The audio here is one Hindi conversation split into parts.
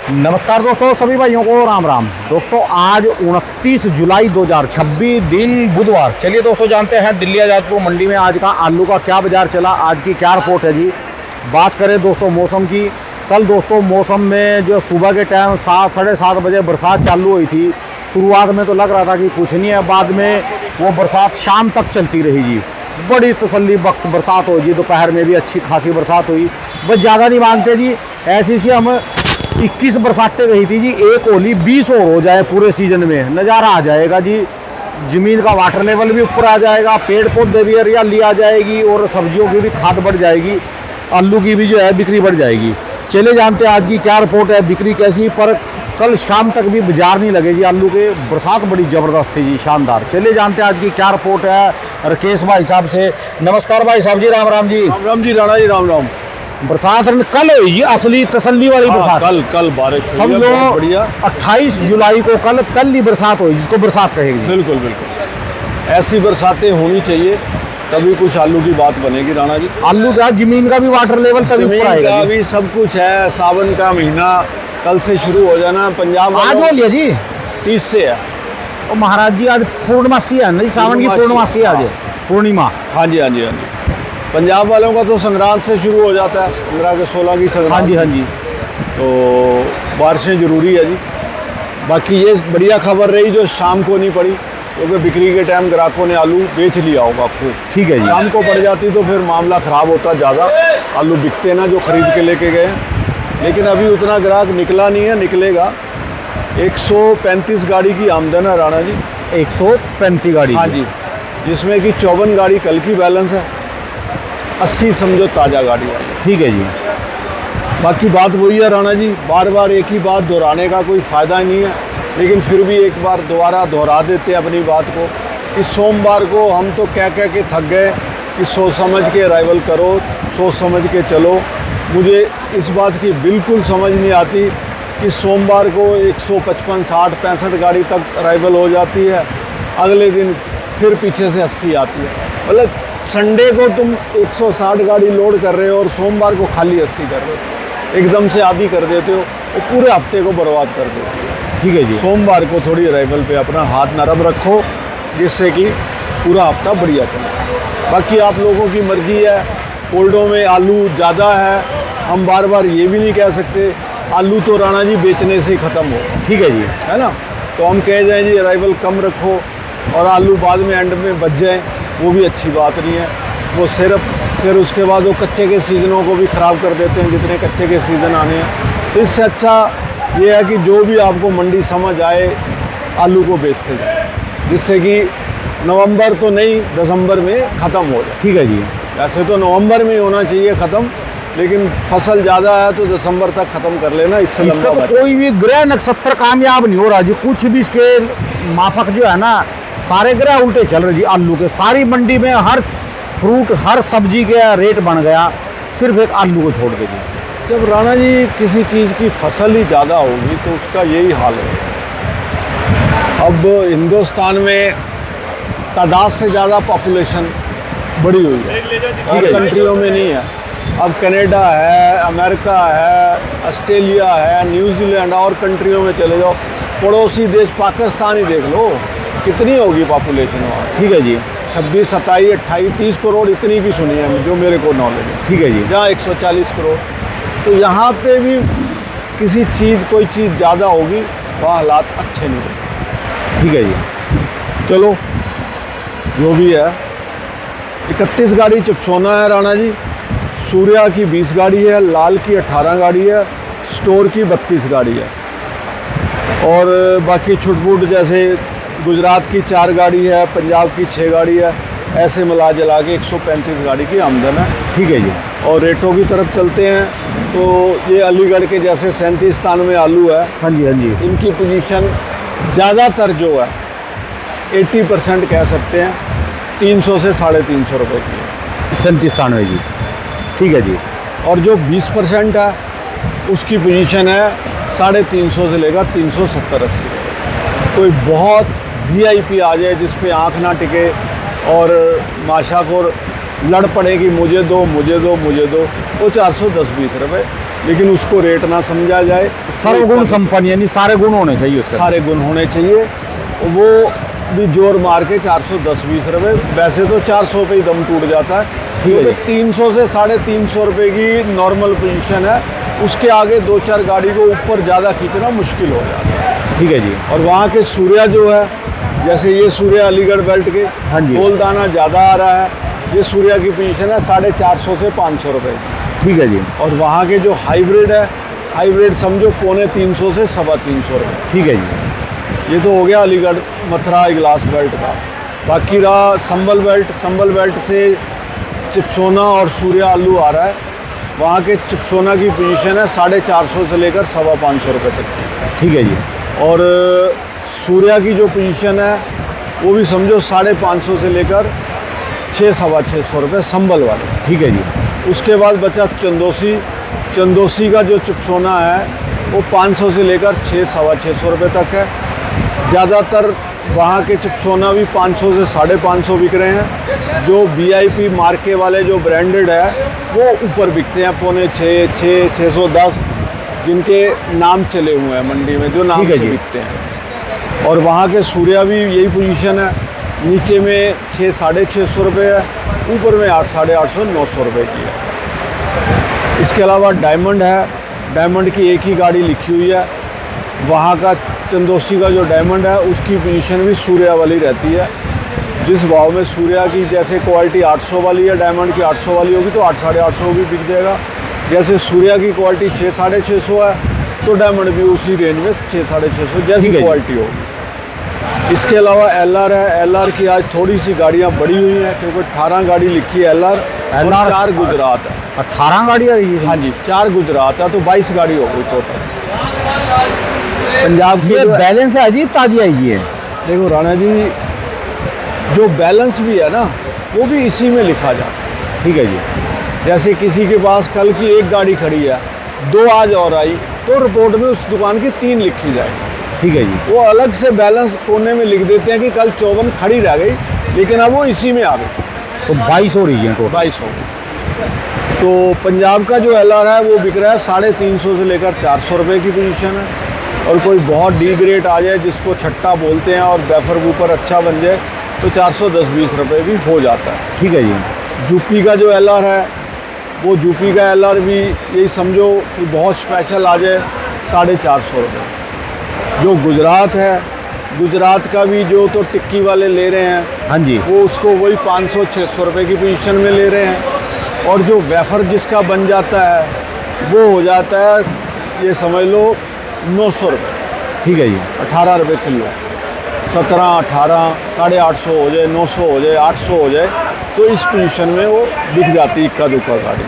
नमस्कार दोस्तों, सभी भाइयों को राम राम। दोस्तों आज 29 जुलाई 2026 दिन बुधवार। चलिए दोस्तों जानते हैं दिल्ली आज़ादपुर मंडी में आज का आलू का क्या बाजार चला, आज की क्या रिपोर्ट है जी। बात करें दोस्तों मौसम की, कल दोस्तों मौसम में जो सुबह के टाइम 7 साढ़े 7 बजे बरसात चालू हुई थी। शुरुआत में तो लग रहा था कि कुछ नहीं है, बाद में वो बरसात शाम तक चलती रही जी। बड़ी तसल्ली बख्श बरसात हुई जी, दोपहर में भी अच्छी खासी बरसात हुई। बस ज़्यादा नहीं मांगते जी, ऐसी सी हम 21 बरसातें गई थी जी, एक होली 20 और हो जाए पूरे सीजन में, नज़ारा आ जाएगा जी। ज़मीन का वाटर लेवल भी ऊपर आ जाएगा, पेड़ पौधे भी हरियाली आ जाएगी और सब्जियों की भी खाद बढ़ जाएगी, आलू की भी जो है बिक्री बढ़ जाएगी। चले जानते हैं आज की क्या रिपोर्ट है, बिक्री कैसी। पर कल शाम तक भी बाजार नहीं लगे जी आलू के, बरसात बड़ी ज़बरदस्त थी जी, शानदार। चले जानते हैं आज की क्या रिपोर्ट है राकेश भाई साहब से। नमस्कार भाई साहब जी, राम राम जी। राम राम जी राणा जी, राम राम। बरसात कल हुई जी, असली तसल्ली वाली बरसात। कल बारिश हुई है, समझो बहुत बढ़िया। 28 जुलाई को कल पहली बरसात हुई, जिसको बरसात कहेगी। बिल्कुल बिल्कुल, ऐसी बरसातें होनी चाहिए, तभी कुछ आलू की बात बनेगी राणा जी। आलू का जमीन का भी वाटर लेवल तभी ऊपर जमीन आएगा का जी। भी सब कुछ है। सावन का महीना कल से शुरू हो जाना। पंजाब आज हो लिया जी, 30 से है। और महाराज जी आज पूर्णमासी है नहीं, सावन की पूर्णमासी है आज, पूर्णिमा। हाँ जी हाँ जी हाँ जी। पंजाब वालों का तो संक्रांत से शुरू हो जाता है, 15 के 16 की संक्रांत। हाँ जी हाँ जी। तो बारिशें ज़रूरी है जी। बाकी ये बढ़िया खबर रही जो शाम को नहीं पड़ी, क्योंकि बिक्री के टाइम ग्राहकों ने आलू बेच लिया होगा खूब। ठीक है जी। शाम को पड़ जाती तो फिर मामला ख़राब होता, ज़्यादा आलू बिकते ना जो ख़रीद के लेके गए। लेकिन अभी उतना ग्राहक निकला नहीं है, निकलेगा। 135 गाड़ी की आमदन है राणा जी। 135 गाड़ी। हाँ जी, जिसमें कि 54 गाड़ी कल की बैलेंस है, 80 समझो ताज़ा गाड़ी है। ठीक है जी। बाकी बात वही है राणा जी, बार बार एक ही बात दोहराने का कोई फ़ायदा नहीं है, लेकिन फिर भी एक बार दोबारा दोहरा देते हैं अपनी बात को कि सोमवार को हम तो कह के थक गए कि सोच समझ के अराइवल करो, सोच समझ के चलो। मुझे इस बात की बिल्कुल समझ नहीं आती कि सोमवार को 155, 60, 65 गाड़ी तक अराइवल हो जाती है, अगले दिन फिर पीछे से 80 आती है। मतलब संडे को तुम 160 गाड़ी लोड कर रहे हो और सोमवार को खाली 80 कर रहे हो, एकदम से आधी कर देते हो और पूरे हफ्ते को बर्बाद कर देते हो। ठीक है जी। सोमवार को थोड़ी अराइवल पे अपना हाथ नरम रखो, जिससे कि पूरा हफ्ता बढ़िया चले। बाकी आप लोगों की मर्जी है, कोल्डों में आलू ज़्यादा है, हम बार बार ये भी नहीं कह सकते आलू तो राणा जी बेचने से ही ख़त्म हो। ठीक है जी। है ना, तो हम कह जाएँ जी अराइवल कम रखो और आलू बाद में एंड में बच जाए, वो भी अच्छी बात नहीं है। वो सिर्फ फिर उसके बाद वो कच्चे के सीज़नों को भी ख़राब कर देते हैं, जितने कच्चे के सीज़न आने हैं। तो इससे अच्छा ये है कि जो भी आपको मंडी समझ आए आलू को बेचते जाए, जिससे कि नवंबर तो नहीं दिसंबर में ख़त्म हो जाए। ठीक है जी। वैसे तो नवंबर में होना चाहिए ख़त्म, लेकिन फसल ज़्यादा है तो दिसंबर तक ख़त्म कर लेना। इससे इसका तो कोई भी ग्रह नक्षत्र कामयाब नहीं हो रहा जी, कुछ भी इसके माफक जो है ना, सारे ग्रह उल्टे चल रहे जी आलू के। सारी मंडी में हर फ्रूट हर सब्जी का रेट बढ़ गया, सिर्फ एक आलू को छोड़ के जी। जब राणा जी किसी चीज़ की फसल ही ज़्यादा होगी तो उसका यही हाल है। अब हिंदुस्तान में तादाद से ज़्यादा पॉपुलेशन बढ़ी हुई है, और कंट्रियों में नहीं है। अब कनाडा है, अमेरिका है, ऑस्ट्रेलिया है, न्यूजीलैंड और कंट्रियों में चले जाओ, पड़ोसी देश पाकिस्तान ही देख लो, कितनी होगी पॉपुलेशन वहाँ। ठीक है जी। 26, 27, 28, 30 करोड़ इतनी की सुनी है जो मेरे को नॉलेज है। ठीक है जी। जहाँ 140 करोड़, तो यहाँ पे भी किसी चीज़ कोई चीज़ ज़्यादा होगी, वहाँ हालात अच्छे नहीं होंगे। ठीक है जी। चलो जो भी है, 31 गाड़ी चिप्सोना है राणा जी, सूर्या की 20 गाड़ी है, लाल की 18 गाड़ी है, स्टोर की 32 गाड़ी है, और बाकी छुटपुट जैसे गुजरात की 4 गाड़ी है, पंजाब की 6 गाड़ी है, ऐसे मिला जुला के 135 गाड़ी की आमदन है। ठीक है जी। और रेटों की तरफ चलते हैं तो ये अलीगढ़ के जैसे 37 स्थान में आलू है। हाँ जी हाँ जी। इनकी पोजीशन ज़्यादातर जो है 80% कह सकते हैं 300 से 350 रुपये की है। 37 जी। ठीक है जी। और जो 20% है उसकी पोजीशन है 350 से लेकर 370-80। कोई बहुत VIP आ जाए जिस पे आँख ना टिके और माशा को लड़ पड़े कि मुझे दो मुझे दो मुझे दो, वो 410-20 रुपये लेकिन उसको रेट ना समझा जाए। सर्वगुण संपन्न, यानी सारे गुण होने चाहिए उसके। सारे गुण होने चाहिए। वो भी जोर मार के 410-20 रुपये, वैसे तो 400 पे ही दम टूट जाता है, ठीक है क्योंकि 300 से 350 रुपये की नॉर्मल पोजीशन है। उसके आगे 2-4 गाड़ी को ऊपर ज़्यादा खींचना मुश्किल हो जाता है। ठीक है जी। और वहाँ के सूर्या जो है, जैसे ये सूर्या अलीगढ़ बेल्ट के, हाँ जी, तोल दाना ज़्यादा आ रहा है। ये सूर्या की पोजीशन है 450 से 500 रुपये। ठीक है जी। और वहाँ के जो हाइब्रिड है, हाइब्रिड समझो 250 से 325 रुपये। ठीक है जी। ये तो हो गया अलीगढ़ मथुरा ग्लास बेल्ट का। बाकी रहा संभल बेल्ट। संभल बेल्ट से चिपसोना और सूर्या आलू आ रहा है। वहाँ के चिपसोना की पोजीशन है 450 से लेकर 525 रुपये तक। ठीक है जी। और सूर्या की जो पोजीशन है वो भी समझो 550 से लेकर 600-625 रुपये संभल वाले। ठीक है जी। उसके बाद बचा चंदोसी। चंदोसी का जो चिपसोना है वो 500 से लेकर 600-625 रुपये तक है। ज़्यादातर वहाँ के चिपसोना भी 500 से 550 बिक रहे हैं। जो VIP मार्के वाले जो ब्रांडेड है वो ऊपर बिकते हैं 5.5, 610, जिनके नाम चले हुए हैं मंडी में, जो नाम ठीक है से जी। बिकते हैं। और वहाँ के सूर्या भी यही पोजीशन है। नीचे में 600-650 रुपये है, ऊपर में 800-850-900 रुपये की है। इसके अलावा डायमंड है। डायमंड की एक ही गाड़ी लिखी हुई है। वहाँ का चंदोसी का जो डायमंड है उसकी पोजीशन भी सूर्या वाली रहती है। जिस भाव में सूर्या की जैसे क्वालिटी 800 वाली है, डायमंड की 800 वाली होगी तो 800-850 भी बिक जाएगा। जैसे सूर्या की क्वालिटी 600-650 है तो डायमंड भी उसी रेंज में 600-650 जैसी ठीक है जी। क्वालिटी होगी। इसके अलावा LR है। LR की आज थोड़ी सी गाड़ियाँ बढ़ी हुई हैं, क्योंकि 18 गाड़ी लिखी है LR और 4 गुजरात है। 18 गाड़ी आ रही है। हाँ जी, 4 गुजरात है तो 22 गाड़ी हो गई टोटल। पंजाब की ये जो है- बैलेंस है अजीब ताजी आई है। देखो राणा जी, जो बैलेंस भी है ना वो भी इसी में लिखा जाता है। ठीक है जी। जैसे किसी के पास कल की एक गाड़ी खड़ी है, 2 आज और आई, तो रिपोर्ट में उस दुकान की 3 लिखी जाएगी। ठीक है जी। वो अलग से बैलेंस कोने में लिख देते हैं कि कल 54 खड़ी रह गई, लेकिन अब वो इसी में आ गई, तो 22 हो रही है टोटल। 22 हो गई। तो पंजाब का जो LR है वो बिक रहा है 350 से लेकर 400 रुपये की पोजीशन है। और कोई बहुत डी ग्रेड आ जाए, जिसको छट्टा बोलते हैं, और बैफर वूपर अच्छा बन जाए तो 410-20 रुपये भी हो जाता है। ठीक है जी। यूपी का जो LR है वो यूपी का LR भी यही समझो कि बहुत स्पेशल आ जाए 450 रुपये। जो गुजरात है, गुजरात का भी जो तो टिक्की वाले ले रहे हैं, हाँ जी। वो उसको वही 500-600 रुपये की पोजीशन में ले रहे हैं। और जो वेफर जिसका बन जाता है वो हो जाता है, ये समझ लो 900 रुपये। ठीक है जी। 18 रुपये किलो। 17, 18, 850 हो जाए, 900 हो जाए, 800 हो जाए, तो इस पोजीशन में वो बिक जाती है इक्का दुक्का गाड़ी।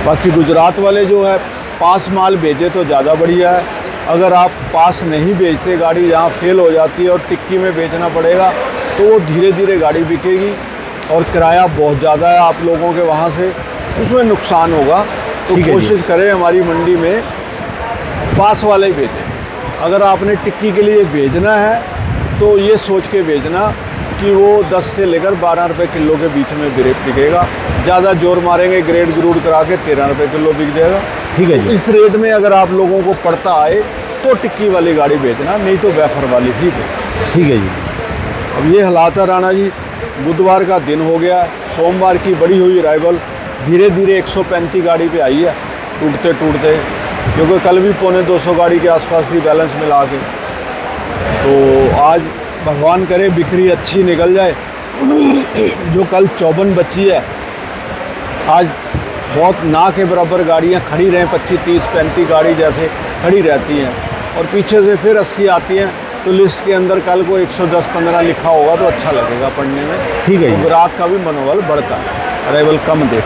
बाकी गुजरात वाले जो है पास माल भेजे तो ज़्यादा बढ़िया है। अगर आप पास नहीं बेचते, गाड़ी जहाँ फेल हो जाती है और टिक्की में बेचना पड़ेगा, तो वो धीरे धीरे गाड़ी बिकेगी और किराया बहुत ज़्यादा है आप लोगों के वहाँ से, उसमें नुकसान होगा। तो ठीक है जी। कोशिश करें हमारी मंडी में पास वाले ही बेचें। अगर आपने टिक्की के लिए बेचना है तो ये सोच के बेचना कि वो 10 से लेकर 12 रुपये किलो के बीच में बिकेगा। ज़्यादा जोर मारेंगे ग्रेड ग्रूड करा के 13 रुपये किलो बिक जाएगा। ठीक है जी। इस रेट में अगर आप लोगों को पड़ता आए तो टिक्की वाली गाड़ी बेचना, नहीं तो वेफर वाली ही बेचना। ठीक है जी। अब ये हालात है राणा जी, बुधवार का दिन हो गया, सोमवार की बड़ी हुई राइवल धीरे धीरे 135 गाड़ी पे आई है, टूटते टूटते, क्योंकि कल भी 250 गाड़ी के आसपास थी बैलेंस मिला के। तो आज भगवान करे बिक्री अच्छी निकल जाए। जो कल 54 बची है, आज बहुत ना के बराबर गाड़ियाँ खड़ी रहें, 25, 30, 35 गाड़ी जैसे खड़ी रहती हैं, और पीछे से फिर 80 आती हैं, तो लिस्ट के अंदर कल को 110-15 लिखा होगा तो अच्छा लगेगा पढ़ने में। ठीक है जी। तो ग्राहक का भी मनोबल बढ़ता है, अराइवल कम देख।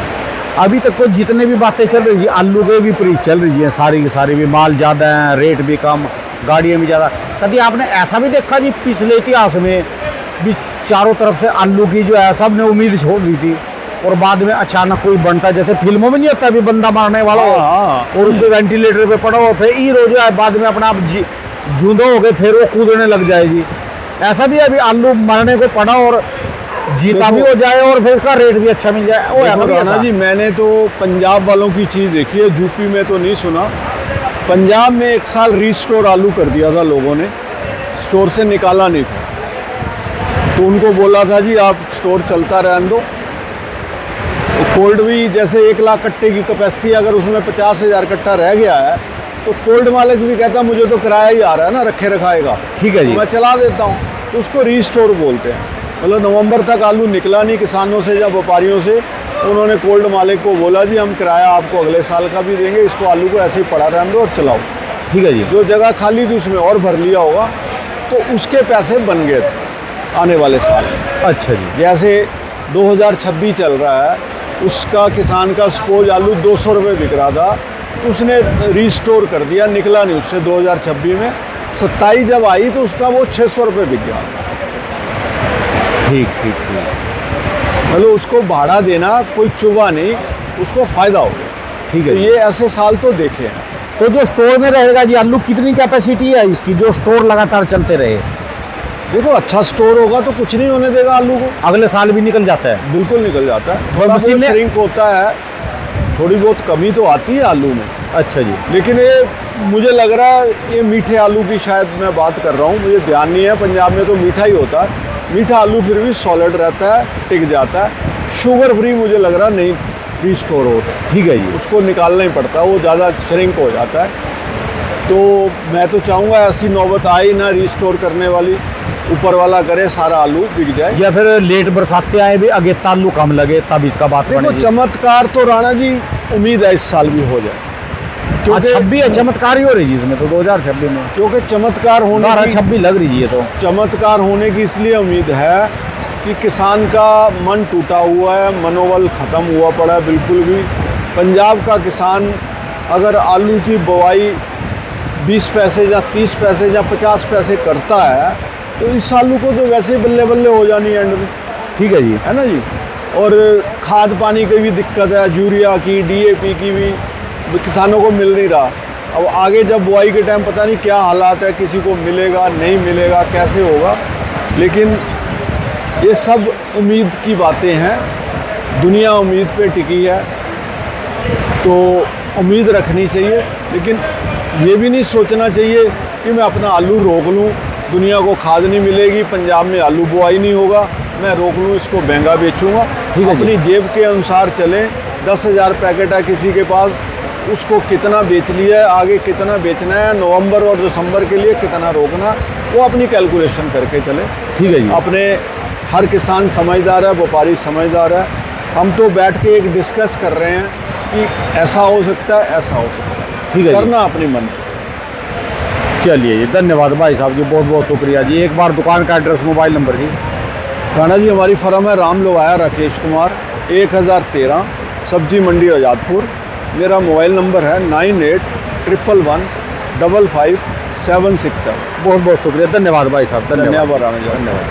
अभी तक तो जितने भी बातें चल रही है, आलू के भी प्री चल रही है, सारी की सारी भी माल ज़्यादा है, रेट भी कम, गाड़ियाँ भी ज़्यादा। कभी आपने ऐसा भी देखा जी पिछले इतिहास में भी चारों तरफ से आलू की जो है सब ने उम्मीद छोड़ दी थी और बाद में अचानक कोई बनता, जैसे फिल्मों में नहीं होता अभी बंदा मारने वाला हो और उसको वेंटिलेटर पे पड़ा हो, फिर हीरो जो है बाद में अपना आप जूंदो हो गए, फिर वो कूदने लग जाए जी। ऐसा भी अभी आलू मरने को पड़ा और जीता भी हो जाए और फिर इसका रेट भी अच्छा मिल जाए, वो है देखो कभी राणा ऐसा? जी, मैंने तो पंजाब वालों की चीज़ देखी है, यूपी में तो नहीं सुना। पंजाब में एक साल रीस्टोर आलू कर दिया था लोगों ने, स्टोर से निकाला नहीं था, तो उनको बोला था जी आप स्टोर चलता रहने दो। तो कोल्ड भी जैसे 1 लाख कट्टे की कैपेसिटी, अगर उसमें 50,000 कट्टा रह गया है तो कोल्ड मालिक भी कहता मुझे तो किराया ही आ रहा है ना रखे रखाए का, ठीक है जी। तो मैं चला देता हूँ, तो उसको रीस्टोर बोलते हैं। मतलब नवंबर तक आलू निकला नहीं किसानों से या व्यापारियों से, उन्होंने कोल्ड मालिक को बोला जी हम किराया आपको अगले साल का भी देंगे, इसको आलू को ऐसे ही पड़ा रहने दो और चलाओ। ठीक है जी। जो जगह खाली थी उसमें और भर लिया होगा, तो उसके पैसे बन गए थे आने वाले साल। अच्छा जी। जैसे 2026 चल रहा है, उसका किसान का सपोज आलू 200 रुपये बिक रहा था, तो उसने रीस्टोर कर दिया, निकला नहीं उससे 2026 में। 27 जब आई तो उसका वो 600 रुपये बिक गया। ठीक ठीक ठीक। मतलब उसको भाड़ा देना कोई चुभा नहीं, उसको फ़ायदा हो गया। ठीक तो है जी। ये ऐसे साल तो देखे हैं। तो जो स्टोर में रहेगा जी आलू, कितनी कैपेसिटी है इसकी जो स्टोर लगातार चलते रहे? देखो अच्छा स्टोर होगा तो कुछ नहीं होने देगा आलू को, अगले साल भी निकल जाता है? बिल्कुल निकल जाता है। और थोड़ा बहुत मशीनें- श्रिंक होता है, थोड़ी बहुत कमी तो आती है आलू में, अच्छा जी। लेकिन ये मुझे लग रहा है ये मीठे आलू की शायद मैं बात कर रहा हूँ, मुझे ध्यान नहीं है। पंजाब में तो मीठा ही होता है, मीठा आलू फिर भी सॉलिड रहता है, टिक जाता है। शुगर फ्री मुझे लग रहा नहीं रीस्टोर होता, ठीक है जी। उसको निकालना ही पड़ता है, वो ज़्यादा श्रिंक हो जाता है। तो मैं तो चाहूँगा ऐसी नौबत आए ना रीस्टोर करने वाली, ऊपर वाला करे सारा आलू बिक जाए। या फिर लेट बरसातें आए भी, अगेता आलू कम लगे तब इसका बात देखो बनेगी। चमत्कार तो राणा जी उम्मीद है इस साल भी हो जाए, आज 26 है, चमत्कार ही हो रही जी इसमें तो 2026 में। क्योंकि चमत्कार होने 12-26 लग रही जी ये तो। चमत्कार होने की इसलिए उम्मीद है कि किसान का मन टूटा हुआ है, मनोबल ख़त्म हुआ पड़ा है बिल्कुल भी। पंजाब का किसान अगर आलू की बुआई 20 पैसे या 30 पैसे या 50 पैसे करता है, तो इस आलू को तो वैसे ही बल्ले बल्ले हो जानी है एंड में, ठीक है जी। है ना जी। और खाद पानी की भी दिक्कत है, यूरिया की, DAP की भी किसानों को मिल नहीं रहा। अब आगे जब बुआई के टाइम पता नहीं क्या हालात है, किसी को मिलेगा नहीं मिलेगा कैसे होगा, लेकिन ये सब उम्मीद की बातें हैं। दुनिया उम्मीद पे टिकी है, तो उम्मीद रखनी चाहिए, लेकिन ये भी नहीं सोचना चाहिए कि मैं अपना आलू रोक लूँ, दुनिया को खाद नहीं मिलेगी, पंजाब में आलू बुआई नहीं होगा, मैं रोक लूँ, इसको महंगा बेचूँगा। ठीक है जी। अपनी जेब के अनुसार चलें। 10,000 पैकेट है किसी के पास, उसको कितना बेच लिया है, आगे कितना बेचना है, नवंबर और दिसंबर के लिए कितना रोकना, वो अपनी कैलकुलेशन करके चले। ठीक है जी। अपने हर किसान समझदार है, व्यापारी समझदार है। हम तो बैठ के एक डिस्कस कर रहे हैं कि ऐसा हो सकता है, ऐसा हो सकता है, ठीक है जी। करना अपनी मन। चलिए जी, धन्यवाद भाई साहब जी, बहुत बहुत शुक्रिया जी। एक बार दुकान का एड्रेस, मोबाइल नंबर जी। राणा जी हमारी फर्म है राम लोहाया राकेश कुमार, 1013 सब्जी मंडी आज़ादपुर। मेरा मोबाइल नंबर है 9811155767। बहुत बहुत शुक्रिया, धन्यवाद भाई साहब, धन्यवाद। धन्यवाद राणा जी, धन्यवाद।